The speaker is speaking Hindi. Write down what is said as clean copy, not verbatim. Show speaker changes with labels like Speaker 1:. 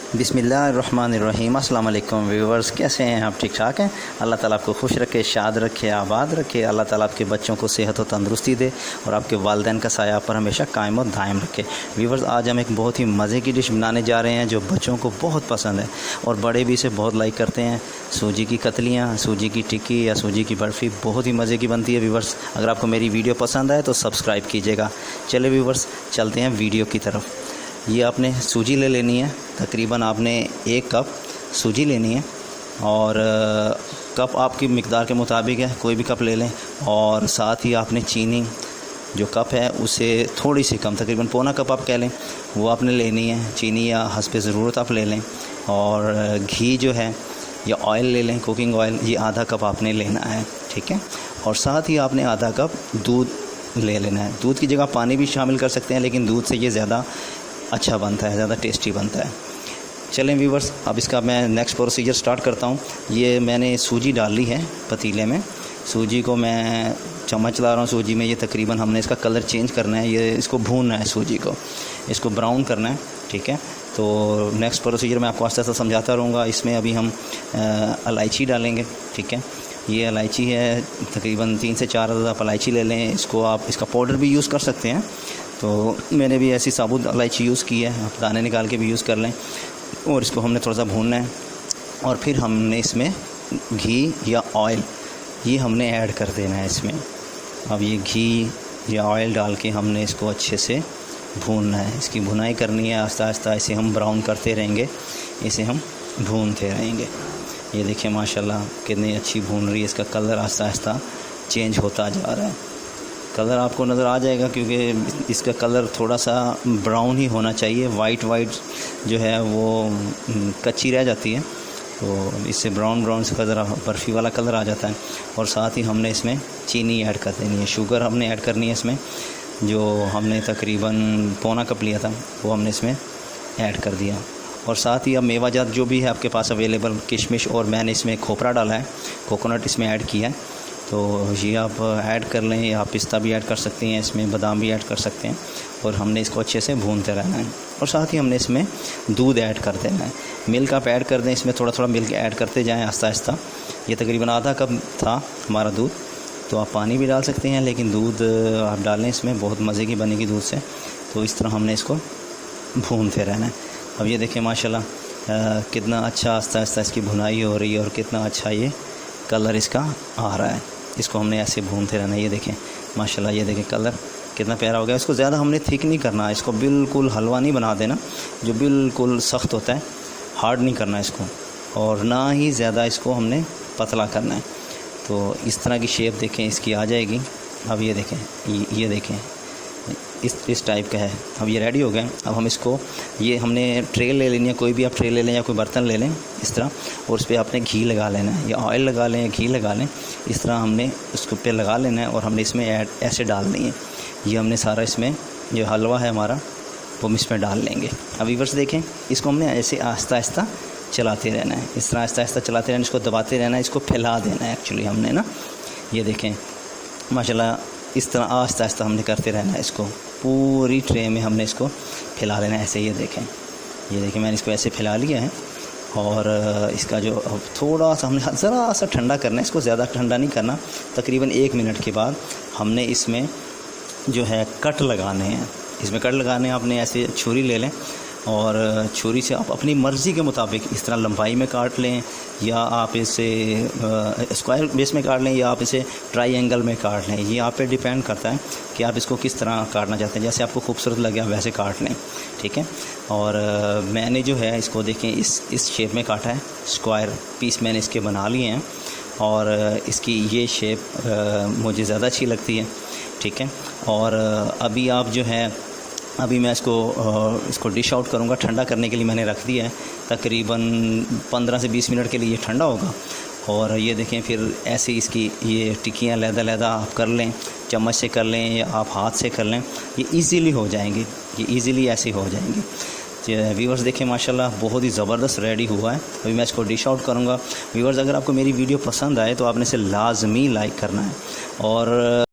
Speaker 1: बिस्मिल्लाहिर्रहमानिर्रहीम। अस्सलाम वालेकुम व्यूवर्स, कैसे हैं आप? ठीक ठाक हैं? अल्लाह ताला आपको खुश रखे, शाद रखे, आबाद रखे। अल्लाह ताला आपके बच्चों को सेहत और तंदुरुस्ती दे और आपके वालिदैन का साया पर हमेशा कायम और दायम रखे। व्यूवर्स, आज हम एक बहुत ही मज़े की डिश बनाने जा रहे हैं जो बच्चों को बहुत पसंद है और बड़े भी इसे बहुत लाइक करते हैं। सूजी की कतलियाँ, सूजी की टिक्की या सूजी की बर्फ़ी बहुत ही मज़े की बनती है। व्यूवर्स, अगर आपको मेरी वीडियो पसंद आए तो सब्सक्राइब कीजिएगा। चलिए व्यूवर्स, चलते हैं वीडियो की तरफ। ये आपने सूजी ले लेनी है, तकरीबन आपने 1 कप सूजी लेनी है और कप आपकी मिक़दार के मुताबिक है, कोई भी कप ले लें। और साथ ही आपने चीनी जो कप है उससे थोड़ी सी कम, तकरीबन पौना कप आप कह लें, वो आपने लेनी है। चीनी या हस्बे ज़रूरत आप ले लें। और घी जो है या ऑयल ले लें, कुकिंग ऑयल, ये आधा कप आपने लेना है, ठीक है। और साथ ही आपने आधा कप दूध ले लेना है। दूध की जगह पानी भी शामिल कर सकते हैं, लेकिन दूध से ये ज़्यादा अच्छा बनता है, ज़्यादा टेस्टी बनता है। चलें व्यूवर्स, अब इसका मैं नेक्स्ट प्रोसीजर स्टार्ट करता हूँ। ये मैंने सूजी डाल ली है पतीले में। सूजी को मैं चम्मच ला रहा हूँ सूजी में। ये तकरीबन हमने इसका कलर चेंज करना है, ये इसको भूनना है, सूजी को इसको ब्राउन करना है, ठीक है। तो नेक्स्ट प्रोसीजर मैं आपको आस्ते आस्ते समझाता रहूँगा। इसमें अभी हम इलायची डालेंगे, ठीक है। ये इलायची है, तकरीबन 3 से 4 अदद आप इलायची ले लें। इसको आप इसका पाउडर भी यूज़ कर सकते हैं, तो मैंने भी ऐसी साबुत इलायची यूज़ की है, आप दाने निकाल के भी यूज़ कर लें। और इसको हमने थोड़ा सा भूनना है और फिर हमने इसमें घी या ऑयल ये हमने ऐड कर देना है इसमें। अब ये घी या ऑयल डाल के हमने इसको अच्छे से भूनना है, इसकी भुनाई करनी है आहिस्ता आहिस्ता। इसे हम ब्राउन करते रहेंगे, इसे हम भूनते रहेंगे। ये देखिए माशाल्लाह कितनी अच्छी भून रही है, इसका कलर आहिस्ता आहिस्ता चेंज होता जा रहा है। कलर आपको नज़र आ जाएगा क्योंकि इसका कलर थोड़ा सा ब्राउन ही होना चाहिए। वाइट जो है वो कच्ची रह जाती है, तो इससे ब्राउन से ज़रा बर्फ़ी वाला कलर आ जाता है। और साथ ही हमने इसमें चीनी ऐड कर देनी है, शुगर हमने ऐड करनी है इसमें। जो हमने तकरीबन पौना कप लिया था वो हमने इसमें ऐड कर दिया। और साथ ही अब मेवाजात जो भी है आपके पास अवेलेबल, किशमिश, और मैंने इसमें खोपरा डाला है, कोकोनट इसमें ऐड किया है, तो ये आप ऐड कर लें। या आप पिस्ता भी ऐड कर सकते हैं, इसमें बादाम भी ऐड कर सकते हैं। और हमने इसको अच्छे से भूनते रहना है। और साथ ही हमने इसमें दूध ऐड कर देना है। मिल्क आप ऐड कर दें, इसमें थोड़ा थोड़ा मिल्क ऐड करते जाएं आहिस्ता आहिस्ता। ये तकरीबन आधा कप था हमारा दूध, तो आप पानी भी डाल सकते हैं, लेकिन दूध आप डालें इसमें, बहुत मज़े की बनेगी दूध से। तो इस तरह हमने इसको भूनते रहना है। अब ये देखें माशाल्लाह कितना अच्छा आहिस्ता आहिस्ता इसकी भुनाई हो रही है और कितना अच्छा ये कलर इसका आ रहा है। इसको हमने ऐसे भूनते रहना है। ये देखें माशाल्लाह, ये देखें कलर कितना प्यारा हो गया। इसको ज़्यादा हमने थिक नहीं करना, इसको बिल्कुल हलवा नहीं बना देना जो बिल्कुल सख्त होता है, हार्ड नहीं करना इसको, और ना ही ज़्यादा इसको हमने पतला करना है। तो इस तरह की शेप देखें इसकी आ जाएगी। अब ये देखें, ये देखें इस टाइप का है। अब ये रेडी हो गया। अब हम इसको, ये हमने ट्रे ले लेनी है, कोई भी आप ट्रे ले लें या कोई बर्तन ले लें इस तरह, और उस पर आपने घी लगा लेना है, या ऑयल लगा लें या घी लगा लें। इस तरह हमने उसको पे लगा लेना है और हमने इसमें ऐसे डाल देंगे। ये हमने सारा इसमें जो हलवा है हमारा वो हम इसमें डाल लेंगे। अब व्यूअर्स देखें, इसको हमने ऐसे आहिस्ता आहिस्ता चलाते रहना है, इस तरह आहिस्ता आहिस्ता चलाते रहना है, इसको दबाते रहना है, इसको फैला देना है एक्चुअली हमने ना। ये देखें माशाल्लाह इस तरह आहिस्ता आहिस्ता हमने करते रहना है। इसको पूरी ट्रे में हमने इसको फैला लेना है ऐसे। ये देखें मैंने इसको ऐसे फैला लिया है। और इसका जो थोड़ा सा हमने ज़रा सा ठंडा करना है, इसको ज़्यादा ठंडा नहीं करना। तकरीबन 1 मिनट के बाद हमने इसमें जो है कट लगाने हैं। इसमें कट लगाने आपने ऐसे छुरी ले लें और छुरी से आप अपनी मर्ज़ी के मुताबिक इस तरह लंबाई में काट लें, या आप इसे स्क्वायर बेस में काट लें, या आप इसे ट्रायंगल में काट लें। ये आप पे डिपेंड करता है कि आप इसको किस तरह काटना चाहते हैं। जैसे आपको खूबसूरत लगे आप वैसे काट लें, ठीक है। और मैंने जो है इसको देखें इस शेप में काटा है, स्क्वायर पीस मैंने इसके बना लिए हैं। और इसकी ये शेप मुझे ज़्यादा अच्छी लगती है, ठीक है। और अभी आप जो है, अभी मैं इसको डिश आउट करूँगा। ठंडा करने के लिए मैंने रख दिया है, तकरीबन 15 से 20 मिनट के लिए ये ठंडा होगा। और ये देखें फिर ऐसे इसकी ये टिक्कियाँ लैदा आप कर लें, चम्मच से कर लें या आप हाथ से कर लें, ये इजीली हो जाएंगी, ये इजीली ऐसे हो जाएंगी। व्यूअर्स देखें माशाल्लाह बहुत ही ज़बरदस्त रेडी हुआ है। अभी मैं इसको डिश आउट करूँगा। व्यूअर्स, अगर आपको मेरी वीडियो पसंद आए तो आपने इसे लाजमी लाइक करना है और